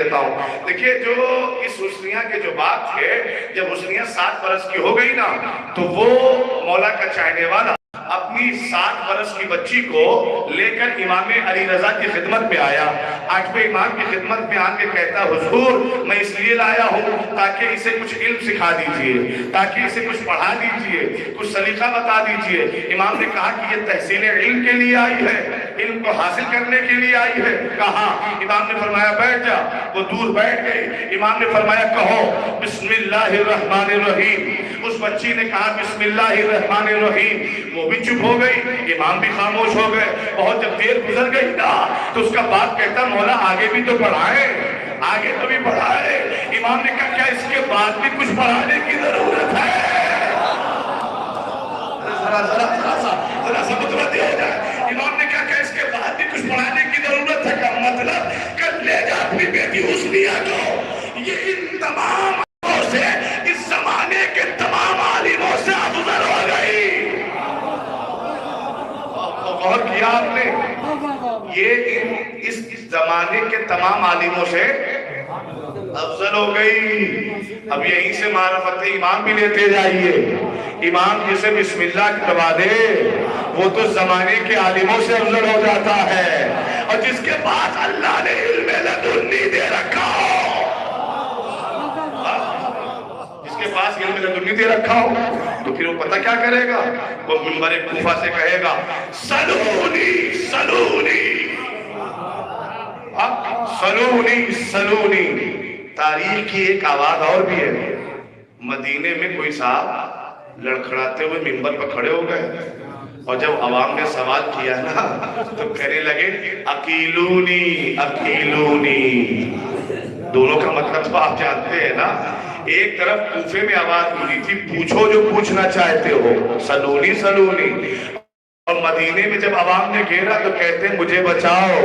دیتا ہوں۔ دیکھیے جو اس حسنیہ کے جو باپ تھے، جب حسنیہ 7 برس کی ہو گئی نا تو وہ مولا کا چاہنے والا اپنی 7 برس کی بچی کو لے کر امام علی رضا کی خدمت میں آیا۔ 8ویں امام کی خدمت میں آن کے کہتا حضور میں اس لیے لایا ہوں تاکہ اسے کچھ علم سکھا دیجئے، تاکہ اسے کچھ پڑھا دیجئے، کچھ سلیقہ بتا دیجئے۔ امام نے کہا کہ یہ تحصیل علم کے لیے آئی ہے، علم کو حاصل کرنے کے لیے آئی ہے۔ کہا امام نے فرمایا بیٹھ جا، وہ دور بیٹھ گئی۔ امام نے فرمایا کہو بسم اللہ الرحمن الرحیم۔ اس بچی نے کہا بسم اللہ الرحمن الرحیم، وہ بھی چپ ہو گئی، امام بھی خاموش ہو گئے۔ بہت جب دیر گزر گئی نا تو اس کا باپ کہتا مولا آگے بھی تو پڑھائے، آگے تو بھی پڑھائے۔ امام نے کہا کیا اس کے بعد بھی کچھ پڑھانے کی ضرورت ہے؟ ذرا سا متوجہ ہو جائے۔ امام نے کہا کہ اس کے بعد بھی کچھ پڑھانے کی ضرورت ہے؟ کا مطلب کر لے جا اپنی بیٹی حسنیہ کو، یہ ان تمام سے اس زمانے کے تمام عالموں سے افضل ہو گئی۔ غور کیا آپ نے؟ یہ اس زمانے کے تمام عالموں سے افضل ہو گئی۔ اب یہیں سے معرفت امام بھی لیتے جائیے۔ امام جسے بسم اللہ کروا دے وہ تو زمانے کے عالموں سے افضل ہو جاتا ہے، اور جس کے پاس اللہ نے علم لدنی دے رکھا ہو، جس کے پاس علم لدنی دے رکھا ہو تو پھر وہ پتہ کیا کرے گا؟ وہ منبر کوفہ سے کہے گا سلونی سلونی سلونی سلونی۔ تاریخ کی ایک آواز اور بھی ہے، مدینے میں کوئی صاحب لڑکھڑاتے ہوئے منبر پر کھڑے ہو گئے، اور جب عوام نے سوال کیا نا تو کہنے لگے اکیلونی اکیلونی۔ دونوں کا مطلب تو آپ جانتے ہیں نا، ایک طرف کوفے میں آواز ملی تھی پوچھو جو پوچھنا چاہتے ہو سلونی سلونی، اور مدینے میں جب عوام نے گھیرا تو کہتے ہیں مجھے بچاؤ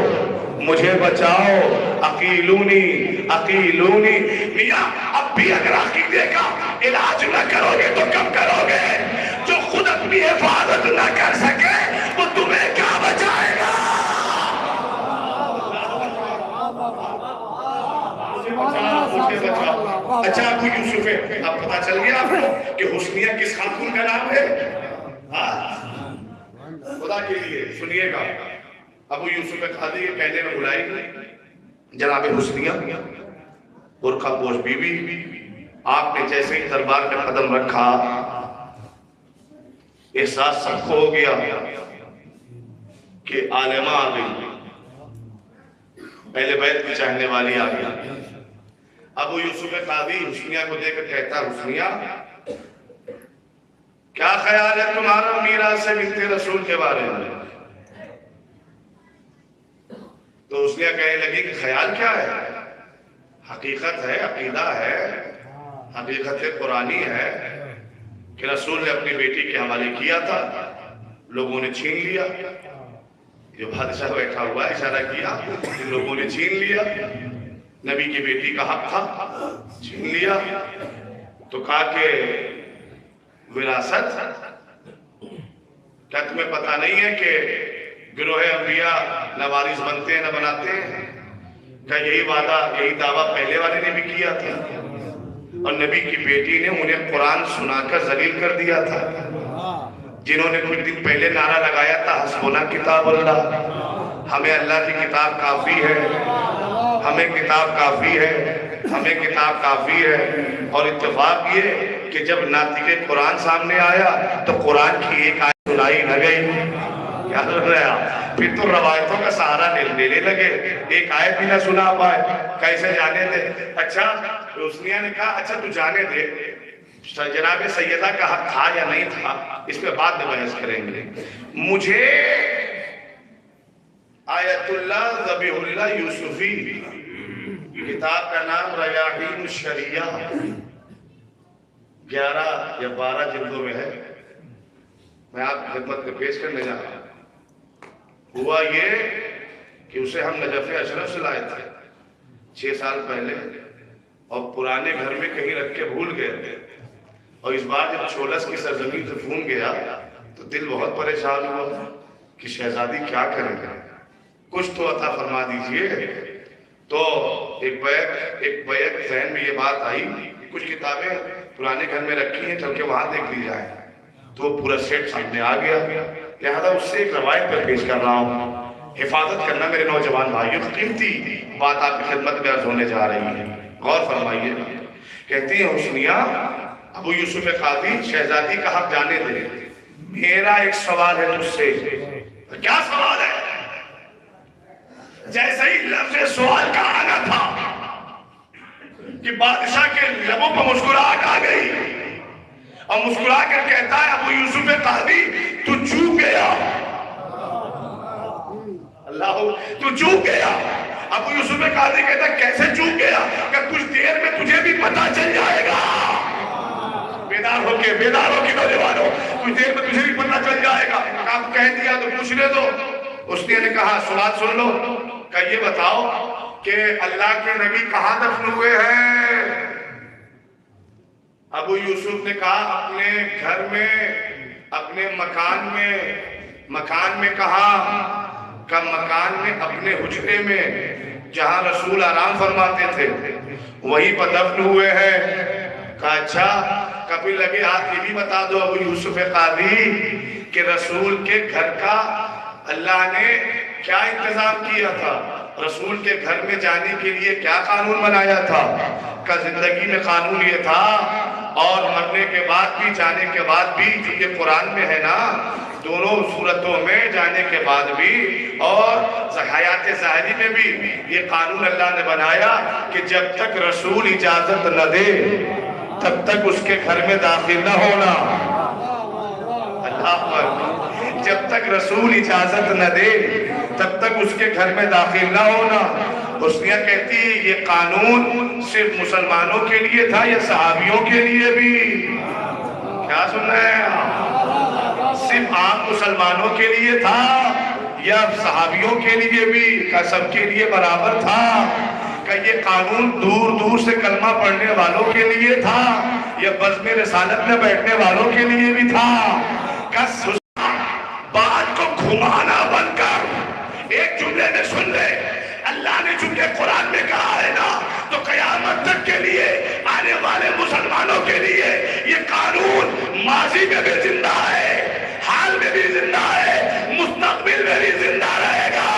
مجھے بچاؤ اکیلونی اکیلونی۔ میاں اب بھی اگر عقیدے کا علاج نہ کرو گے تو کب کرو گے؟ جو خود اپنی حفاظت نہ کر سکے وہ تمہیں کیا بچائے گا؟ اچھا ابو یوسف ہے، اب پتا چل گیا آپ کو کہ حسنیہ کس خاتون کا نام ہے؟ خدا کے لیے سنیے گا، ابو یوسف قاضی کے کہنے میں بلائی جناب حسنیہ برقع پوش بی بی، آپ نے جیسے ہی دربار میں قدم رکھا احساس سب کو ہو گیا کہ عالمہ آ گئی، اہل بیت کی چاہنے والی آ گئی۔ ابو یوسف قاضی حسنیہ کو دیکھ کر کہتا حسنیہ کیا خیال ہے تمہارا میراث بنت رسول کے بارے میں؟ تو حسنیہ کہنے لگی کہ خیال کیا ہے؟ حقیقت ہے، عقیدہ ہے، حقیقت قرآنی ہے کہ رسول نے اپنی بیٹی کے حوالے کیا تھا، لوگوں نے چھین لیا۔ جو بادشاہ بیٹھا ہوا اشارہ کیا کہ لوگوں نے چھین لیا، نبی کی بیٹی کا حق تھا، چھین لیا۔ تو کہا کہ وراثت کیا تمہیں پتہ نہیں ہے کہ گروہ انبیاء نہ وارث بنتے ہیں نہ بناتے ہیں؟ کیا یہی وعدہ یہی دعویٰ پہلے والے نے بھی کیا تھا، اور نبی کی بیٹی نے انہیں قرآن سنا کر ذلیل کر دیا تھا، جنہوں نے کچھ دن پہلے نعرہ لگایا تھا حسبنا کتاب اللہ، ہمیں اللہ کی کتاب کافی ہے، ہمیں کتاب کافی ہے، ہمیں کتاب کافی ہے۔ اور اتفاق یہ کہ جب ناطق قرآن سامنے آیا تو قرآن کی ایک آیت سنائی نہ گئی، کیا سن رہا؟ پھر تو روایتوں کا سہارا لینے لگے، ایک آیت بھی نہ سنا پائے، کیسے جانے دے؟ اچھا حسنیہ نے کہا اچھا تو جانے دے، جناب سیدہ کا حق تھا یا نہیں تھا اس پہ بعد میں بحث کریں گے، مجھے آیت اللہ ذبیح اللہ یوسفی کتاب کا نام ریاحین الشریعہ 11 یا 12 جلدوں میں ہے، میں آپ کی خدمت میں پیش کرنے جا رہا ہوں۔ ہوا یہ کہ اسے ہم نجف اشرف سے لائے تھے 6 سال پہلے، اور پرانے گھر میں کہیں رکھ کے بھول گئے، اور اس بار جب چولس کی سرزمین سے فون گیا تو دل بہت پریشان ہوا کہ شہزادی کیا کرے گا، کچھ تو عطا فرما دیجئے۔ تو ایک بیک ذہن میں یہ بات آئی، کچھ کتابیں پرانے گھر میں رکھی ہیں، چل کے وہاں دیکھ لی جائیں، تو پورا سیٹ سامنے آ گیا، لہذا اس سے ایک روایت پر پیش کر رہا ہوں، حفاظت کرنا میرے نوجوان بھائیوں، قیمتی بات آپ کی خدمت میں عرض ہونے جا رہی ہے، غور فرمائیے۔ کہتی ہیں حسنیہ، ابو یوسف قاضی شہزادی کا حق جانے دے، میرا ایک سوال ہے تجھ سے۔ کیا سوال ہے؟ جیسے ہی لفظ سوال کا آنا تھا کہ بادشاہ کے لبوں پر مسکراہٹ آ گئی، اور مسکرا کر کہتا ہے ابو یوسف قاضی تو چوک گیا، اللہ تو چوک گیا۔ ابو یوسف قاضی کہتا ہے کیسے چوک گیا؟ کہ کچھ دیر میں تجھے بھی پتہ چل جائے گا، بیدار ہو کے نوجوانوں، کچھ دیر میں تجھے بھی پتہ چل جائے گا۔ آپ کہہ دیا تو پوچھ لے دو۔ اس نے کہا سوال سن لو، کہ یہ بتاؤ کہ اللہ کے نبی کہاں دفن ہوئے ہیں؟ ابو یوسف نے کہا اپنے گھر میں، اپنے مکان میں کہا؟ کہ مکان میں اپنے حجرے میں جہاں رسول آرام فرماتے تھے وہیں پر دفن ہوئے ہیں۔ کہا اچھا، کبھی لگے ہاتھ یہ بھی بتا دو ابو یوسف قاضی کہ رسول کے گھر کا اللہ نے کیا انتظام کیا تھا؟ رسول کے گھر میں جانے کے لیے کیا قانون بنایا تھا؟ کہ زندگی میں قانون یہ تھا اور مرنے کے بعد بھی، جانے کے بعد بھی، چونکہ قرآن میں ہے نا، دونوں صورتوں میں جانے کے بعد بھی اور حیات ظاہری میں بھی یہ قانون اللہ نے بنایا کہ جب تک رسول اجازت نہ دے تب تک اس کے گھر میں داخل نہ ہونا۔ اللہ پر جب تک رسول اجازت نہ دے تب تک اس کے گھر میں داخل نہ ہونا۔ حسنیہ کہتی ہے یہ قانون صرف مسلمانوں کے لیے تھا یا صحابیوں کے لیے بھی؟ کیا سن رہے ہیں؟ صرف عام مسلمانوں کے لیے تھا یا صحابیوں کے لیے بھی؟ کہ سب کے لیے برابر تھا؟ کہ یہ قانون دور دور سے کلمہ پڑھنے والوں کے لیے تھا یا بزم رسالت میں بیٹھنے والوں کے لیے بھی تھا؟ کہ بات کو گھمانا بن کر ایک جملے میں سن لے، اللہ نے چونکہ قرآن میں کہا ہے نا، تو قیامت تک کے لیے آنے والے مسلمانوں کے لیے یہ قانون ماضی میں بھی زندہ ہے، حال میں بھی زندہ ہے، مستقبل میں بھی زندہ رہے گا۔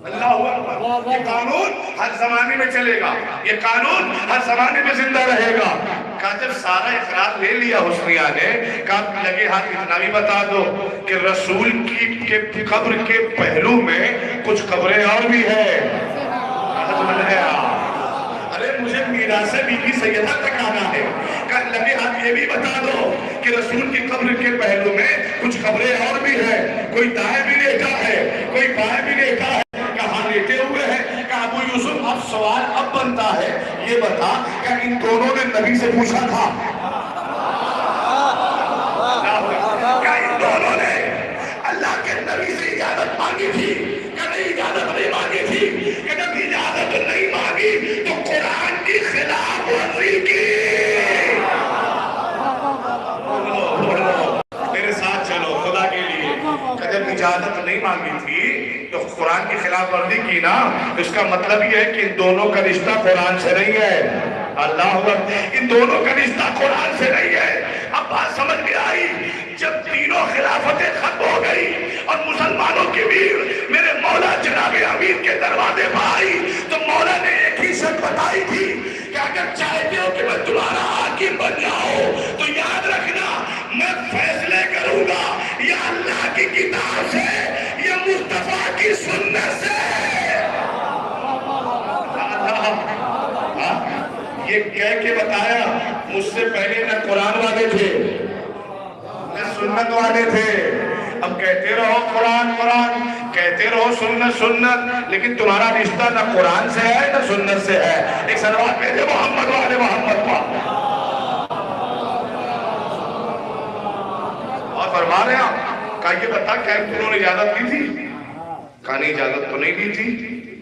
اللہ اکبر، یہ قانون ہر زمانے میں چلے گا، یہ قانون ہر زمانے میں زندہ رہے گا۔ کہا جب سارا اقرار لے لیا حسنیہ نے، کہا لگے ہاتھ اتنا بھی بتا دو کہ رسول کی قبر کے پہلو میں کچھ قبریں اور بھی ہیں۔ ارے مجھے میراث بی بی سیدہ تک آنا ہے، کہا لگے ہاتھ یہ بھی بتا دو کہ رسول کی قبر کے پہلو میں کچھ قبریں اور بھی ہیں، کوئی دائیں بھی لیٹا ہے، کوئی بائیں بھی لیٹا ہے، کہاں لیٹے ہوئے ہیں؟ کہ ابو یوسف اب سوال اب بنتا ہے، یہ بتا کہ ان دونوں نے نبی سے پوچھا تھا؟ کیا ان دونوں نے اللہ کے نبی سے اجازت مانگی تھی؟ کہ نہیں اجازت نہیں مانگی تھی؟ کہ جب اجازت نہیں مانگی تو قرآن کی خلاف ورزی کی۔ میرے ساتھ چلو خدا کے لیے، کہ جب اجازت نہیں مانگی تھی تو قرآن کی خلاف ورزی کی نا، اس کا مطلب یہ ہے کہ ان دونوں کا رشتہ قرآن سے نہیں ہے۔ اللہ اکبر، ان دونوں کا رشتہ قرآن سے نہیں ہے۔ اب بات سمجھ میں آئی، جب تینوں خلافتیں ختم ہو گئی اور مسلمانوں کی بھیڑ میرے مولا جناب امیر کے دروازے پر آئی تو مولا نے ایک ہی شرط بتائی تھی کہ اگر چاہتے ہو کہ میں تمہارا حاکم بن جاؤں تو یاد رکھنا میں فیصلے کروں گا یا اللہ کی کتاب سے یا مصطفیٰ کی سنت سے۔ یہ کہہ کے بتایا مجھ سے پہلے نہ قرآن والے تھے نہ سنت والے تھے، اب کہتے رہو قرآن قرآن، کہتے رہو سنت سنت، لیکن تمہارا رشتہ نہ قرآن سے ہے نہ سنت سے ہے۔ ایک صلوات بھیجے محمد والے محمد پر۔ اور فرما رہے ہیں، کہا یہ بتا کہ تمہوں نے اجازت دی تھی؟ کہا نہیں اجازت تو نہیں دی تھی۔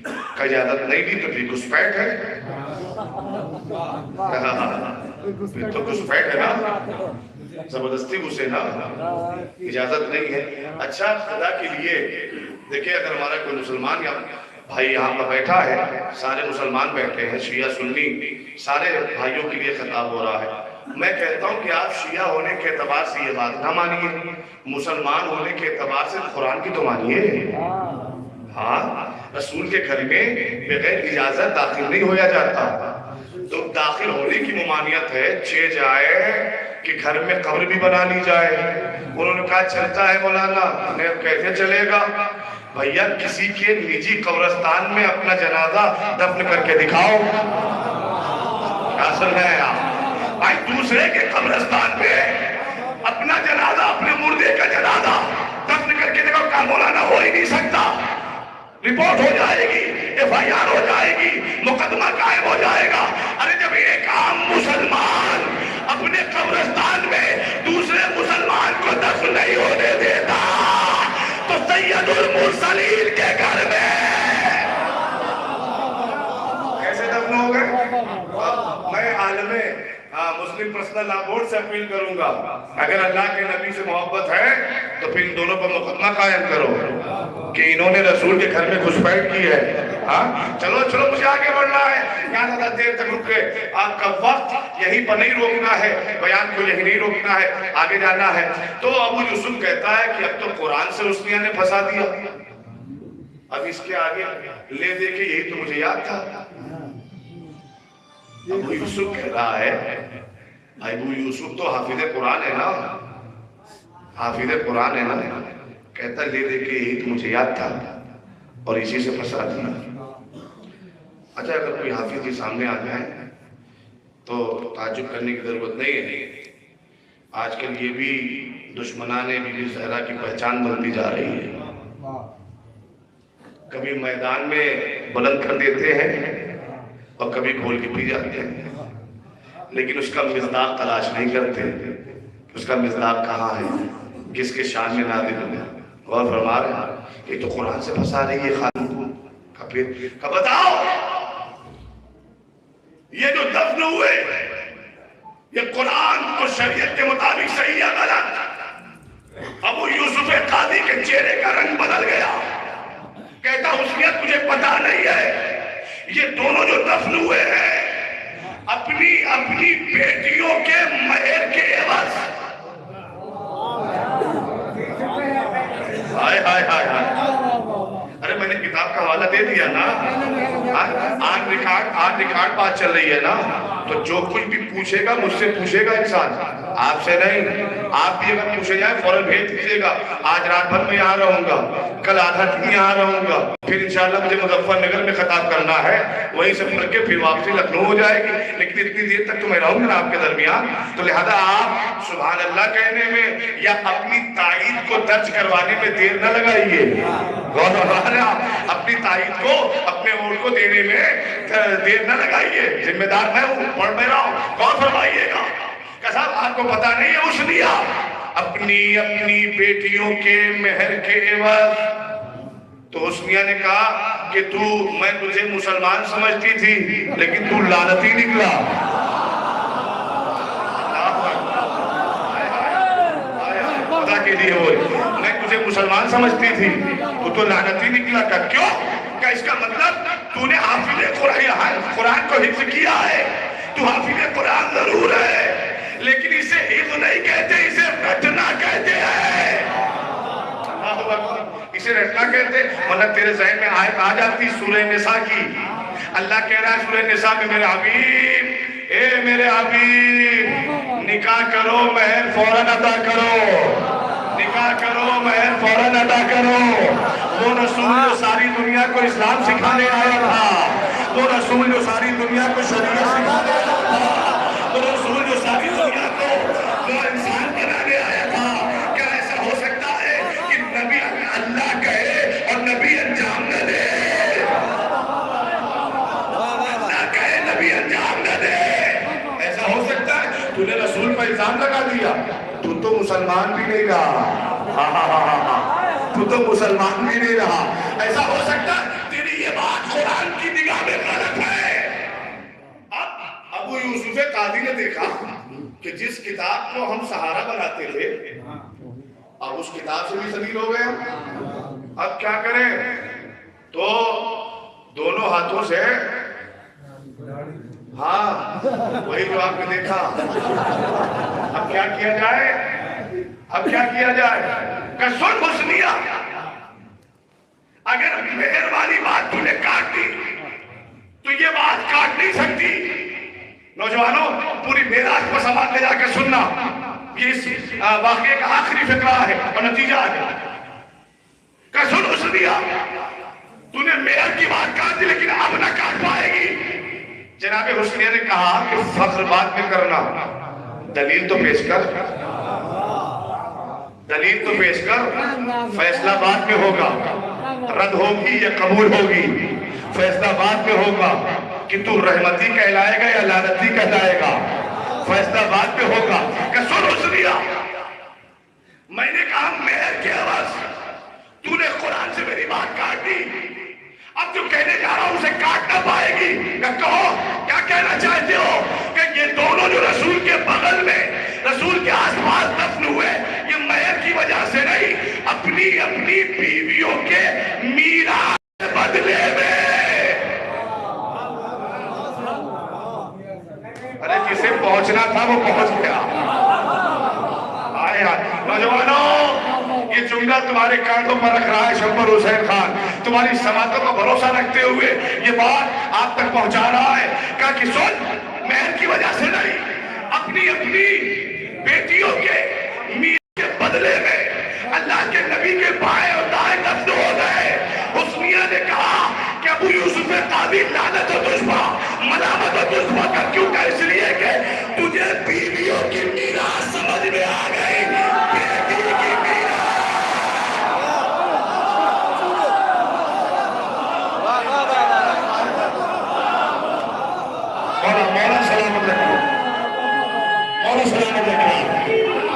کہا اجازت نہیں دی تو پھر گھسپیٹ ہے۔ پھر تو گھسپیٹ ہے نا، زبردستی گھسے نا، اجازت نہیں ہے۔ اچھا خدا کے لیے دیکھیں، اگر ہمارا کوئی مسلمان یا بھائی یہاں پر بیٹھا ہے، سارے مسلمان بیٹھے ہیں، شیعہ سنی سارے بھائیوں کے لیے خطاب ہو رہا ہے۔ میں کہتا ہوں کہ آپ شیعہ ہونے کے اعتبار سے یہ بات نہ مانیے، مسلمان ہونے کے اعتبار سے قرآن کی تو مانیے۔ ہاں، رسول کے گھر میں بغیر اجازت داخل نہیں ہویا جاتا، تو داخل ہونے کی ممانعت ہے، چہ جائے کہ گھر میں قبر بھی بنا لی جائے۔ انہوں نے کہا چلتا ہے مولانا، میں کیسے چلے گا؟ بھیا کسی کے نجی قبرستان میں اپنا جنازہ دفن کر کے دکھاؤ، کیا سن رہے ہیں آپ؟ بھائی دوسرے کے قبرستان پہ اپنا جنازہ، اپنے مردے کا جنازہ دفن کر کے دکھاؤ، کہا مولانا ہو ہی نہیں سکتا، رپورٹ ہو جائے گی، ایف آئی آر ہو جائے گی، مقدمہ قائم ہو جائے گا۔ ارے جب ایک عام مسلمان اپنے قبرستان میں دوسرے مسلمان کو دفن نہیں ہونے دیتا تو سید المرسلین کے گھر میں کیسے دفن ہو گئے؟ میں عالم مسلم پرسنل لا بورڈ سے اپیل کروں گا، اگر اللہ کے نبی سے محبت ہے تو پھر ان دونوں پر مقدمہ قائم کرو کہ انہوں نے رسول کے گھر میں گھسپیٹ کی ہے۔ ہاں چلو مجھے آگے بڑھنا ہے، یہاں زیادہ دیر تک رک کے آپ کا وقت یہیں پر نہیں روکنا ہے، بیان کو یہیں نہیں روکنا ہے، آگے جانا ہے۔ تو ابو یوسف کہتا ہے کہ اب تو قرآن سے حسنیہ نے پھنسا دیا، اب اس کے آگے لے دے کے یہی تو مجھے یاد تھا۔ ابو یوسف کہہ رہا ہے، ابو یوسف تو حافظ قرآن ہے نا، حافظ قرآن ہے نا، کہتا لے دے کے یہی تو مجھے یاد تھا اور اسی سے پھنسا دیا۔ اچھا اگر کوئی حافظ کے سامنے آ جائے تو تعجب کرنے کی ضرورت نہیں ہے، آج کل یہ بھی دشمنان بی بی زہرا کی پہچان بنتی جا رہی ہے، کبھی میدان میں بلند کر دیتے ہیں اور کبھی کھول کے پی جاتے ہیں، لیکن اس کا مصداق تلاش نہیں کرتے، اس کا مصداق کہاں ہے، کس کے شان میں نازل ہوگا۔ غور فرما رہے ہیں کہ تو قرآن سے پھنسا رہی ہے خانوں کا، پھر بتاؤ یہ جو دفن ہوئے یہ قرآن اور شریعت کے مطابق صحیح یا غلط؟ ابو یوسف قاضی کے چہرے کا رنگ بدل گیا، کہتا حسنیت تجھے پتہ نہیں ہے، یہ دونوں جو دفن ہوئے ہیں اپنی بیٹیوں کے مہر کے عوض، ہائے ہائے ہائے ہائے، ارے میں نے کتاب کا حوالہ دے دیا نا، آج ریکارڈ بات چل رہی ہے نا، تو جو کچھ بھی پوچھے گا مجھ سے پوچھے گا انسان، آپ سے نہیں۔ آپ بھی اگر پوچھے جائے فوراً بھیج دیجیے گا، آج رات بھر میں یہاں رہوں گا، کل آدھا دن یہاں رہوں گا، پھر انشاءاللہ مجھے مظفر نگر میں خطاب کرنا ہے، وہیں سے پڑھ کے پھر واپسی لکھنؤ ہو جائے گی، لیکن اتنی دیر تک تو میں رہوں گا آپ کے درمیان، تو لہذا آپ سبحان اللہ کہنے میں یا اپنی تائید کو درج کروانے میں دیر نہ لگائیے، غور فرمائیے، آپ اپنی تائید کو اپنے ووٹ کو دینے میں دیر نہ لگائیے، ذمہ دار میں ہوں، پڑھ میں رہا ہوں، غور فرمائیے گا کہ صاحب آپ کو پتہ نہیں ہے حسنیہ اپنی بیٹیوں کے مہر کے عوض، تو حسنیہ نے کہا کہ میں تجھے مسلمان سمجھتی تھی لیکن تو لعنتی نکلا، خدا کے لیے وہ میں تجھے مسلمان سمجھتی تھی تو لعنتی نکلا، کا کیوں؟ کہ اس کا مطلب تو نے حافظ قرآن کو حفظ کیا ہے، تو حافظ قرآن ضرور ہے لیکن اسے حفظ نہیں کہتے، اسے رٹنا کہتے ہیں، اسے رٹنا کہتے ہیں، ورنہ تیرے ذہن میں آیت آ جاتی سورہ نساء کی، اللہ کہہ رہا ہے سورہ نساء میں میرے حبیب، اے میرے حبیب نکاح کرو مہر فوراً ادا کرو، نکاح کرو مہر فوراً ادا کرو۔ وہ رسول جو ساری دنیا کو اسلام سکھانے آیا تھا، وہ رسول جو ساری دنیا کو شریعت سکھانے آیا تھا، وہ رسول جو ساری دنیا کو وہ انسان بنانے آیا تھا، کیا ایسا ہو سکتا ہے کہ نبی اللہ کہے اور نبی انجام نہ دے؟ اللہ کہے نبی انجام نہ دے، ایسا ہو سکتا ہے؟ تو نے رسول پر الزام لگا دیا، تو مسلمان بھی نہیں رہا، تو مسلمان بھی نہیں رہا، ایسا ہو سکتا ہے؟ تیری یہ بات قرآن کی نگاہ میں غلط ہے۔ اب ابو یوسف قاضی نے دیکھا کہ جس کتاب کو ہم سہارا بناتے تھے اب اس کتاب سے بھی ذلیل ہو گئے، اب کیا کریں؟ تو دونوں ہاتھوں سے، ہاں وہی جو آپ نے دیکھا. اب کیا کیا جائے؟ اب کیا کیا جائے؟ کہ سن حسنیہ، اگر مہر والی بات تو نے کاٹ دی تو یہ بات کاٹ نہیں سکتی. نوجوانوں پوری معراج کو سماعت لے جا کے سننا، یہ اس واقعے کا آخری فقرہ ہے اور نتیجہ ہے. کہ سن حسنیہ، تو نے مہر کی بات کاٹ دی لیکن اب نہ کاٹ پائے گی. جناب حسنیہ نے کہا کہ فخر بعد میں کرنا، دلیل تو پیش کر، دلیل تو پیش کر. فیصلہ بعد میں ہوگا، رد ہوگی یا قبول ہوگی، فیصلہ بعد میں ہوگا کہ تو رحمتی کہلائے گا یا لعنتی کہلائے گا، فیصلہ بعد میں ہوگا. کہ سن حسنیہ، میں نے کہا مہر کے عوض تو نے قرآن سے میری بات کاٹ دی، اب جو کہنے جا رہا ہوں اسے کاٹ نہ پائے گی. کہ کہو کیا کہنا چاہتے ہو؟ کہ یہ دونوں جو رسول کے بغل میں، رسول کے آس پاس دفن ہوئے، یہ مہر کی وجہ سے نہیں، اپنی اپنی بیویوں کے میراث بدلے میں. ارے جسے پہنچنا تھا وہ پہنچ گیا. نوجوانوں یہ جملہ تمہارے کاندھوں پر رکھ رہا ہے شمبر حسین خان، تمہاری سماعتوں کا بھروسہ رکھتے ہوئے یہ بات آپ تک پہنچا رہا ہے. کہا کہ سن، مہر کی وجہ سے نہیں، اپنی اپنی بیٹیوں کے میراث کے بدلے میں اللہ کے نبی کے بائیں اور دائیں دفن ہو گئے. حسنیہ نے کہا کہ ابو یوسف قاضی لعنت و تجھبا، ملامت و تجھبا کا کیوں؟ کہ اس لیے کہ تجھے بیویوں کی میراث سمجھ میں آ گئی. بیٹی کی میراث. مولا سلامت رکھو، مولا سلامت رکھو.